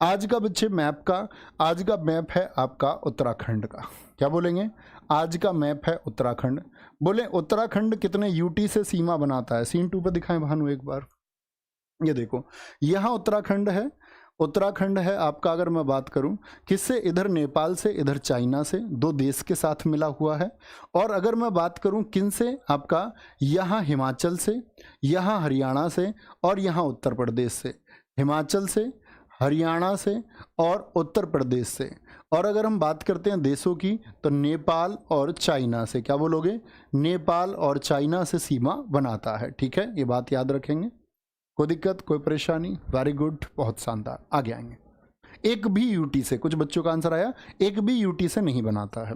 आज का बच्चे मैप का, आज का मैप है आपका उत्तराखंड का। क्या बोलेंगे? आज का मैप है उत्तराखंड। बोले उत्तराखंड कितने यूटी से सीमा बनाता है? सीन 2 पर दिखाएं भानु एक बार। ये देखो, यहाँ उत्तराखंड है। उत्तराखंड है आपका, अगर मैं बात करूं किससे, इधर नेपाल से, इधर चाइना से, दो देश के साथ मिला हुआ है। और अगर मैं बात करूं किन से, आपका यहाँ हिमाचल से, यहाँ हरियाणा से और यहाँ उत्तर प्रदेश से। हिमाचल से, हरियाणा से और उत्तर प्रदेश से। और अगर हम बात करते हैं देशों की, तो नेपाल और चाइना से। क्या बोलोगे? नेपाल और चाइना से सीमा बनाता है। ठीक है, ये बात याद रखेंगे। कोई दिक्कत, कोई परेशानी? वेरी गुड, बहुत शानदार। आगे आएंगे। एक भी यूटी से, कुछ बच्चों का आंसर आया, एक भी यूटी से नहीं बनाता है।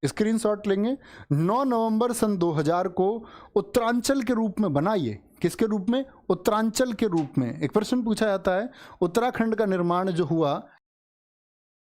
स्क्रीनशॉट लेंगे। 9 नवंबर सन 2000 को उत्तरांचल के रूप में बनाइए। किसके रूप में? उत्तरांचल के रूप में। एक प्रश्न पूछा जाता है, उत्तराखंड का निर्माण जो हुआ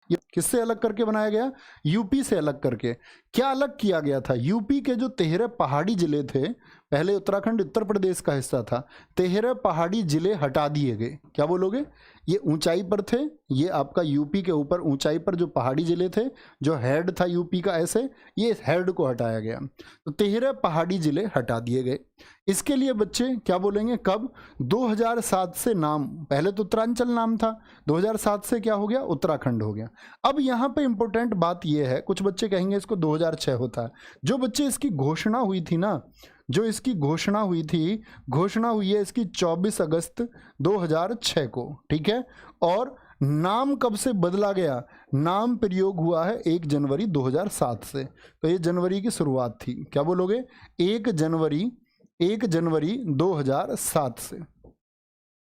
ये किससे अलग करके बनाया गया? यूपी से अलग करके। क्या अलग किया गया था? यूपी के जो 13 पहाड़ी जिले थे, पहले उत्तराखंड उत्तर प्रदेश का हिस्सा था, 13 पहाड़ी जिले हटा दिए गए। क्या बोलोगे? ये ऊंचाई पर थे, ये आपका यूपी के ऊपर ऊंचाई पर जो पहाड़ी जिले थे, जो हेड था यूपी का ऐसे, ये हेड को हटाया गया। तो 13 पहाड़ी जिले हटा दिए गए। इसके लिए बच्चे क्या बोलेंगे? कब? 2007 से नाम, पहले तो उत्तरांचल नाम था, 2007 से क्या हो गया? उत्तराखंड हो गया। अब यहाँ पे इंपॉर्टेंट बात यह है, कुछ बच्चे कहेंगे इसको 2006 होता है। जो बच्चे इसकी घोषणा हुई थी ना, जो इसकी घोषणा हुई थी, घोषणा हुई है इसकी 24 अगस्त 2006 को। ठीक है, और नाम कब से बदला गया? नाम प्रयोग हुआ है 1 जनवरी 2007 से। तो ये जनवरी की शुरुआत थी। क्या बोलोगे? 1 जनवरी 2007 से।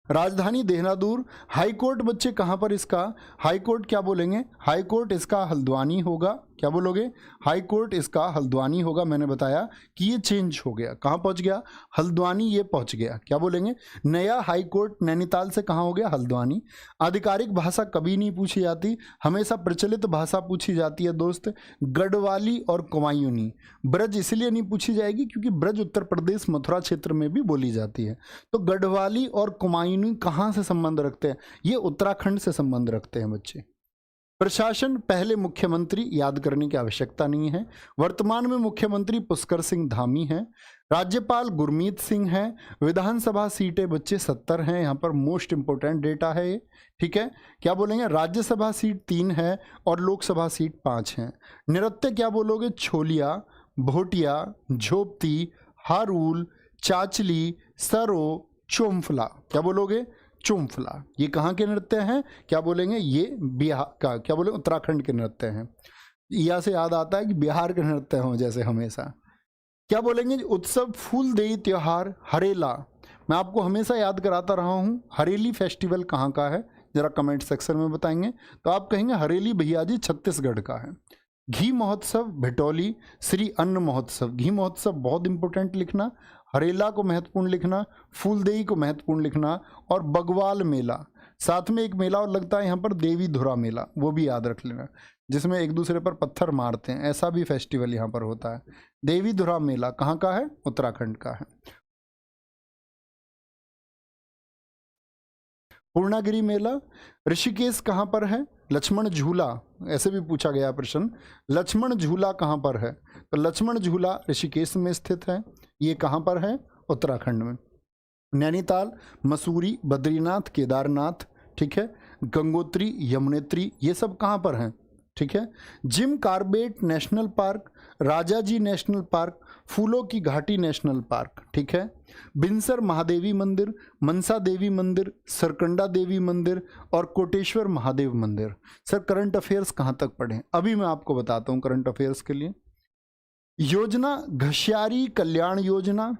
राजधानी देहरादून। हाई कोर्ट बच्चे कहाँ पर इसका? हाई कोर्ट क्या बोलेंगे? हाई कोर्ट इसका हल्द्वानी होगा। क्या बोलोगे? हाई कोर्ट इसका हल्द्वानी होगा। मैंने बताया कि ये चेंज हो गया, कहाँ पहुँच गया? हल्द्वानी ये पहुँच गया। क्या बोलेंगे? नया हाई कोर्ट नैनीताल से कहाँ हो गया? हल्द्वानी। आधिकारिक भाषा कभी नहीं पूछी जाती, हमेशा प्रचलित भाषा पूछी जाती है दोस्त, गढ़वाली और कुमायूनी। ब्रज इसलिए नहीं पूछी जाएगी क्योंकि ब्रज उत्तर प्रदेश मथुरा क्षेत्र में भी बोली जाती है। तो गढ़वाली और कुमायूनी कहाँ से संबंध रखते हैं? ये उत्तराखंड से संबंध रखते हैं बच्चे। प्रशासन, पहले मुख्यमंत्री याद करने की आवश्यकता नहीं है। वर्तमान में मुख्यमंत्री पुष्कर सिंह धामी हैं। राज्यपाल गुरमीत सिंह हैं। विधानसभा सीटें बच्चे 70 हैं। यहाँ पर मोस्ट इंपोर्टेंट डेटा है ये। ठीक है, क्या बोलेंगे? राज्यसभा सीट 3 है और लोकसभा सीट 5 हैं। नृत्य क्या बोलोगे? छोलिया, भोटिया, झोपती, हारूल, चाचली, सरो, चोमफला। क्या बोलोगे? चुम्फला। ये कहाँ के नृत्य हैं? क्या बोलेंगे? ये बिहार का, क्या बोले? उत्तराखंड के नृत्य हैं। यहाँ से याद आता है कि बिहार के नृत्य हों जैसे हमेशा। क्या बोलेंगे? उत्सव, फूलदेई त्योहार, हरेला। मैं आपको हमेशा याद कराता रहा हूँ, हरेली फेस्टिवल कहाँ का है? जरा कमेंट सेक्शन में बताएंगे तो आप कहेंगे हरेली भैया जी छत्तीसगढ़ का है। घी महोत्सव, भिटौली, श्री अन्न महोत्सव। घी महोत्सव बहुत इंपॉर्टेंट लिखना, हरेला को महत्वपूर्ण लिखना, फूलदेई को महत्वपूर्ण लिखना, और बगवाल मेला। साथ में एक मेला और लगता है यहाँ पर, देवी धुरा मेला, वो भी याद रख लेना, जिसमें एक दूसरे पर पत्थर मारते हैं, ऐसा भी फेस्टिवल यहाँ पर होता है। देवी धुरा मेला कहाँ का है? उत्तराखंड का है। पूर्णागिरी मेला। ऋषिकेश कहाँ पर है? लक्ष्मण झूला, ऐसे भी पूछा गया प्रश्न, लक्ष्मण झूला कहाँ पर है? तो लक्ष्मण झूला ऋषिकेश में स्थित है। ये कहाँ पर है? उत्तराखंड में। नैनीताल, मसूरी, बद्रीनाथ, केदारनाथ, ठीक है, गंगोत्री, यमुनेत्री, ये सब कहाँ पर हैं? ठीक है। Jim Corbett National Park, Rajaji National Park, फूलों की घाटी नेशनल पार्क, ठीक है। बिनसर महादेवी मंदिर, मनसा देवी मंदिर, सरकंडा देवी मंदिर और कोटेश्वर महादेव मंदिर। सर करंट अफेयर्स कहाँ तक पढ़ें? अभी मैं आपको बताता हूँ करंट अफेयर्स के लिए। योजना घसियारी कल्याण योजना,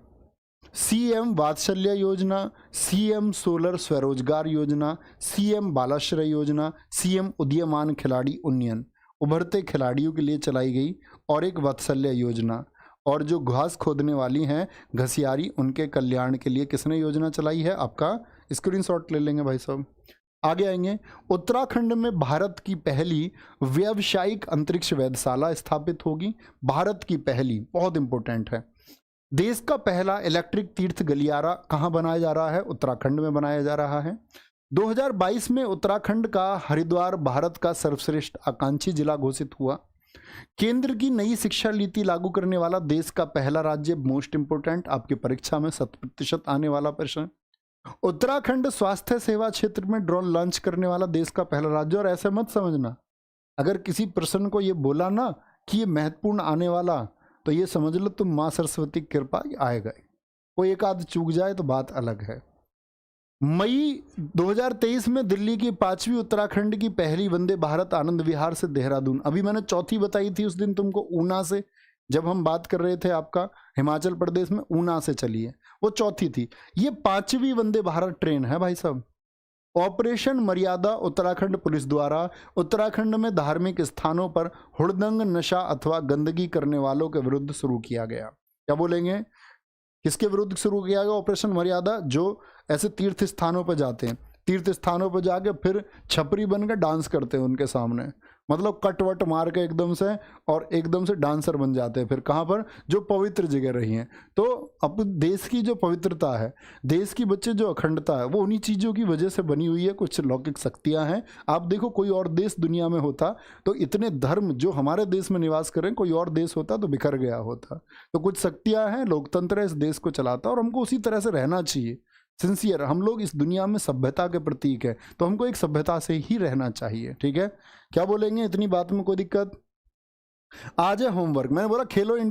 सीएम वात्सल्य योजना, सीएम सोलर स्वरोजगार योजना, सीएम बालाश्रय योजना, सीएम उदीयमान खिलाड़ी उन्नयन, उभरते खिलाड़ियों के लिए चलाई गई, और एक वात्सल्य योजना। और जो घास खोदने वाली हैं घसियारी, उनके कल्याण के लिए किसने योजना चलाई है? आपका स्क्रीनशॉट ले लेंगे भाई साहब। आगे आएंगे। उत्तराखंड में भारत की पहली व्यावसायिक अंतरिक्ष वेधशाला स्थापित होगी। भारत की पहली, बहुत इंपॉर्टेंट है। देश का पहला इलेक्ट्रिक तीर्थ गलियारा कहाँ बनाया जा रहा है? उत्तराखंड में बनाया जा रहा है। 2022 में उत्तराखंड का हरिद्वार भारत का सर्वश्रेष्ठ आकांक्षी जिला घोषित हुआ। केंद्र की नई शिक्षा नीति लागू करने वाला देश का पहला राज्य। मोस्ट इंपोर्टेंट, आपकी परीक्षा में 100% आने वाला प्रश्न। उत्तराखंड स्वास्थ्य सेवा क्षेत्र में ड्रोन लॉन्च करने वाला देश का पहला राज्य। और ऐसे मत समझना, अगर किसी प्रश्न को ये बोला ना कि ये महत्वपूर्ण आने वाला, तो ये समझ लो तुम माँ सरस्वती की कृपा आएगा। कोई एक आध चूक जाए तो बात अलग है। मई 2023 में दिल्ली की 5वीं उत्तराखंड की पहली वंदे भारत आनंद विहार से देहरादून, अभी मैंने चौथी बताई थी उस दिन तुमको ऊना से, जब हम बात कर रहे थे आपका हिमाचल प्रदेश में ऊना से चली है, वो चौथी थी। ये 5वीं वंदे भारत ट्रेन है भाई साहब। ऑपरेशन मर्यादा उत्तराखंड पुलिस द्वारा उत्तराखंड में धार्मिक स्थानों पर हुड़दंग, नशा अथवा गंदगी करने वालों के विरुद्ध शुरू किया गया। क्या बोलेंगे, किसके विरुद्ध शुरू किया गया ऑपरेशन मर्यादा? जो ऐसे तीर्थ स्थानों पर जाते हैं, तीर्थ स्थानों पर जाके फिर छपरी बनकर डांस करते हैं उनके सामने, मतलब कटवट मार के एकदम से, और एकदम से डांसर बन जाते हैं। फिर कहाँ पर? जो पवित्र जगह रही हैं। तो अब देश की जो पवित्रता है, देश की बच्चे जो अखंडता है, वो उन्हीं चीज़ों की वजह से बनी हुई है। कुछ लौकिक शक्तियाँ हैं। आप देखो, कोई और देश दुनिया में होता तो इतने धर्म जो हमारे देश में निवास करें, कोई और देश होता तो बिखर गया होता। तो कुछ शक्तियाँ हैं, लोकतंत्र है, इस देश को चलाता, और हमको उसी तरह से रहना चाहिए। सिंसियर, हम लोग इस दुनिया में सभ्यता के प्रतीक है, तो हमको एक सभ्यता से ही रहना चाहिए। ठीक है, क्या बोलेंगे? इतनी बात में कोई दिक्कत? आज है होमवर्क। मैंने बोला खेलो इंडिया